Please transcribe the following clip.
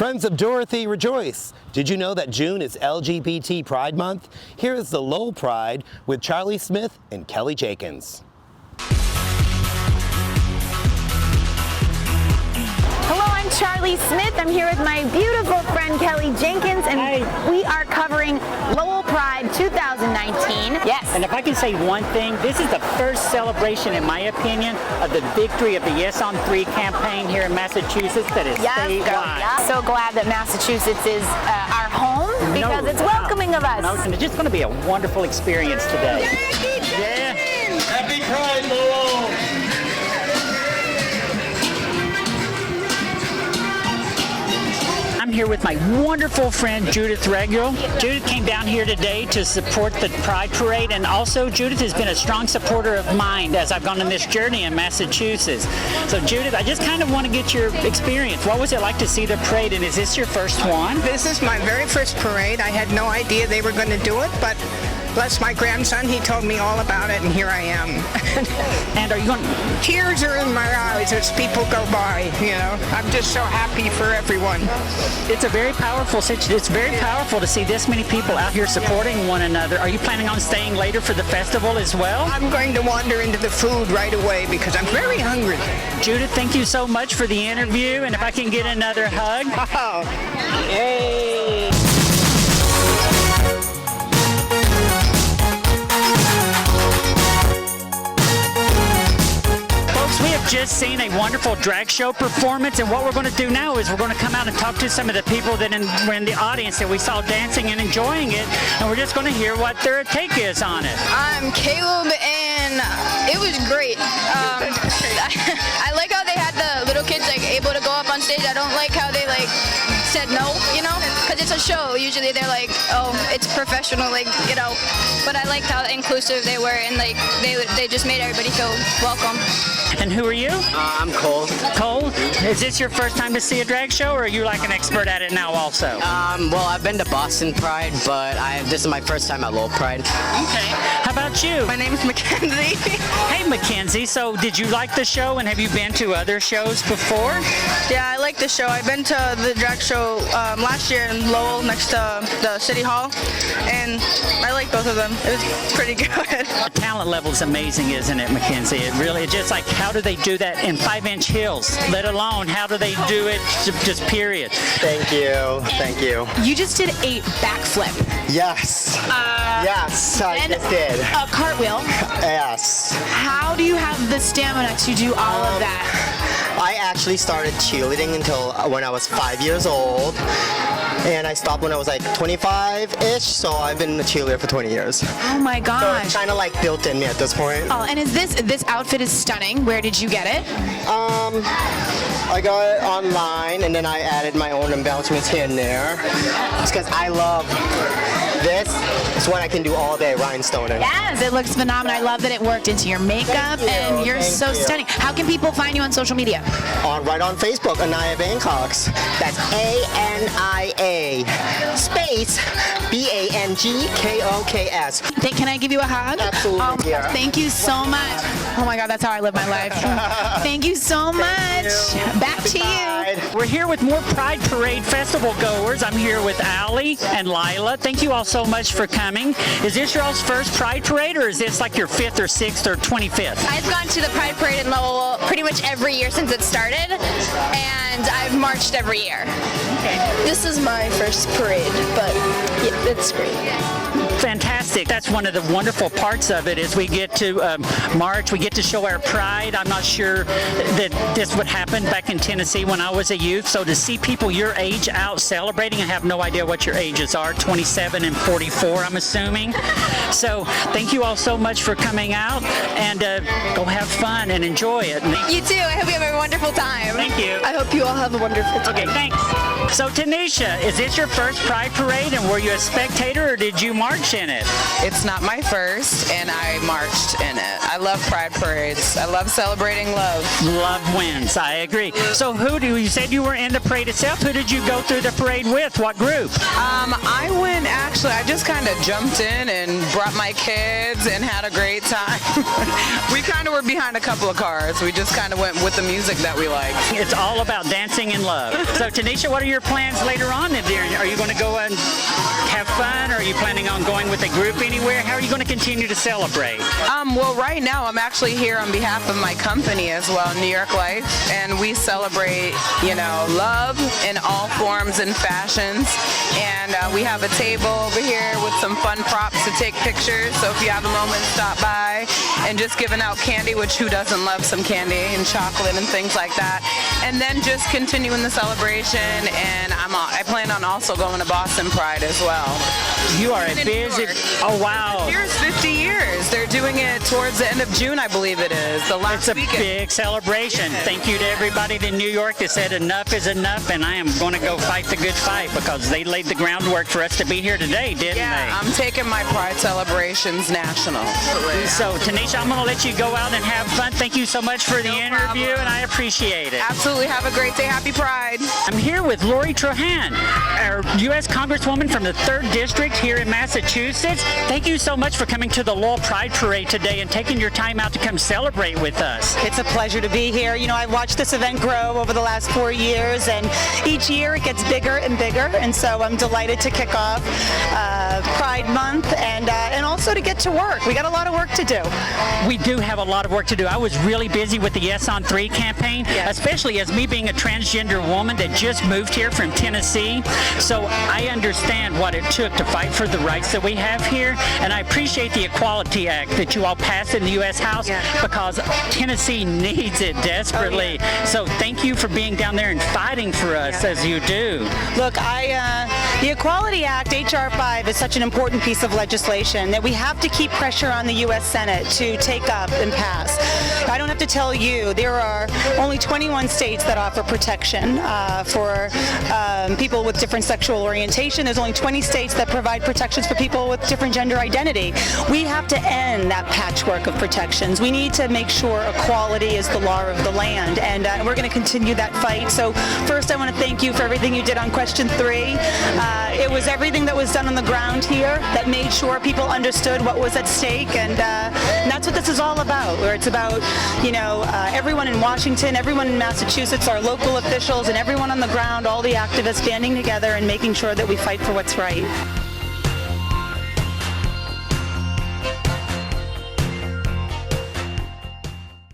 Friends of Dorothy, rejoice! Did you know that June is LGBT Pride Month? Here is the Lowell Pride with Charlie Smith and Kelly Jenkins. Hello, I'm Charlie Smith. I'm here with my beautiful friend Kelly Jenkins, and we are covering Lowell Pride 2019. Yes. And if I can say one thing, this is the first celebration, in my opinion, of the victory of the Yes on 3 campaign here in Massachusetts that is statewide. Yeah. So glad that Massachusetts is our home because it's welcoming of us. And it's just going to be a wonderful experience today. Yeah. Happy Pride, Lowell! I'm here with my wonderful friend Judith Regal. Judith came down here today to support the Pride Parade, and also Judith has been a strong supporter of mine as I've gone on this journey in Massachusetts. So Judith, I just kind of want to get your experience. What was it like to see the parade, and is this your first one? This is my very first parade. I had no idea they were going to do it, but bless my grandson, he told me all about it, and here I am. And are you going? Tears are in my eyes as people go by, you know. I'm just so happy for everyone. It's a very powerful situation. It's very powerful to see this many people out here supporting one another. Are you planning on staying later for the festival as well? I'm going to wander into the food right away because I'm very hungry. Judith, thank you so much for the interview, and if I can get another hug. Oh, yay! We have just seen a wonderful drag show performance, and what we're going to do now is we're going to come out and talk to some of the people that were in the audience that we saw dancing and enjoying it, and we're just going to hear what their take is on it. I'm Caleb, and it was great. I like how they had the little kids able to go up on stage. I don't like how they said no, because it's a show. Usually they're like, oh, it's professional, but I liked how inclusive they were, and they just made everybody feel welcome. And who are you? I'm Cole. Cole, is this your first time to see a drag show, or are you like an expert at it now also? Well, I've been to Boston Pride, but this is my first time at Lowell Pride. Okay. How about you? My name's Mackenzie. Hey, Mackenzie. So did you like the show, and have you been to other shows before? Yeah, I like the show. I've been to the drag show last year in Lowell next to the City Hall, and I like both of them. It was pretty good. The talent level is amazing, isn't it, Mackenzie? It's just like, how do they do that in 5-inch heels? Let alone, how do they do it just period? Thank you. Thank you. You just did a backflip. Yes. Yes, I just did. A cartwheel. Yes. How do you have the stamina to do all of that? I actually started cheerleading until when I was 5 years old. And I stopped when I was 25-ish, so I've been a cheerleader for 20 years. Oh my gosh. So it's kind of built in me at this point. Oh, and is this outfit is stunning. Where did you get it? I got it online, and then I added my own embellishments here and there. It's because I love this. It's what I can do all day, rhinestoning. Yes, it looks phenomenal. I love that it worked into your makeup, and you're so stunning. How can people find you on social media? Right on Facebook, Anaya Bangkoks. That's ANIA space BANGKOKS. Can I give you a hug? Absolutely. Thank you so much. Oh my God, that's how I live my life. Thank you so much. Back to you. We're here with more Pride Parade Festival goers. I'm here with Allie and Lila. Thank you all so much for coming. Is this your all's first Pride Parade, or is this like your 5th or 6th or 25th? I've gone to the Pride Parade in Lowell pretty much every year since it started, and I've marched every year. Okay. This is my first parade, but yeah, it's great. Fantastic. That's one of the wonderful parts of it is we get to march, we get to show our pride. I'm not sure that this would happen back in Tennessee when I was a youth, so to see people your age out celebrating, I have no idea what your ages are, 27 and 44 I'm assuming. So thank you all so much for coming out, and go have fun and enjoy it. You too. I hope you have a wonderful time. Thank you. I hope you all have a wonderful time. Okay, thanks. So Tanisha, is this your first Pride Parade, and were you a spectator or did you march in it? It's not my first, and I marched in it. I love Pride Parades. I love celebrating love. Love wins, I agree. So you said you were in the parade itself. Who did you go through the parade with? What group? I just kind of jumped in and brought my kids and had a great time. We kind kind of were behind a couple of cars. We just kind of went with the music that we like. It's all about dancing and love. So Tanisha, what are your plans later on in there? Are you going to go and have fun? Or are you planning on going with a group anywhere? How are you going to continue to celebrate? Well, right now I'm actually here on behalf of my company as well, New York Life, and we celebrate, love in all forms and fashions. And we have a table over here with some fun props to take pictures. So if you have a moment, stop by. And just giving out candy, which who doesn't love some candy and chocolate and things like that. And then just continuing the celebration. And I plan on also going to Boston Pride as well. You are a busy. Oh wow! Here's 50 years. They're doing it towards the end of June, I believe it is. The last It's a weekend. big celebration. Yes. Thank you to everybody in New York that said enough is enough, and I am going to go fight the good fight because they laid the groundwork for us to be here today, didn't Yeah, they? I'm taking my Pride celebrations national. So Tanisha, I'm going to let you go out and have fun. Thank you so much for the interview, and I appreciate it. Absolutely. Have a great day. Happy Pride. I'm here with Lori Trahan, our U.S. Congresswoman from the 3rd District here in Massachusetts. Thank you so much for coming to the Lowell Pride Parade today and taking your time out to come celebrate with us. It's a pleasure to be here. I've watched this event grow over the last 4 years, and each year it gets bigger and bigger, and so I'm delighted to kick off Pride Month and also to get to work. We got a lot of work to do. We do have a lot of work to do. I was really busy with the Yes on 3 campaign, especially as me being a transgender woman that just moved here from Tennessee. So I understand what it took to fight for the rights that we have here, and I appreciate the Equality Act that you all passed in the U.S. House because Tennessee needs it desperately. So thank you for being down there and fighting for us as you do. Look, the Equality Act, H.R. 5, is such an important piece of legislation that we have to keep pressure on the U.S. Senate to take up and pass. I don't have to tell you, there are only 21 states that offer protection for people with different sexual orientation. There's only 20 states that provide protections for people with different gender identity. We have to end that patchwork of protections. We need to make sure equality is the law of the land, and we're going to continue that fight. So first, I want to thank you for everything you did on question 3. It was everything that was done on the ground here that made sure people understood what was at stake, and that's what this is all about. Where it's about, everyone in Washington, everyone in Massachusetts, our local officials, and everyone on the ground, all the activists banding together and making sure that we fight for what's right.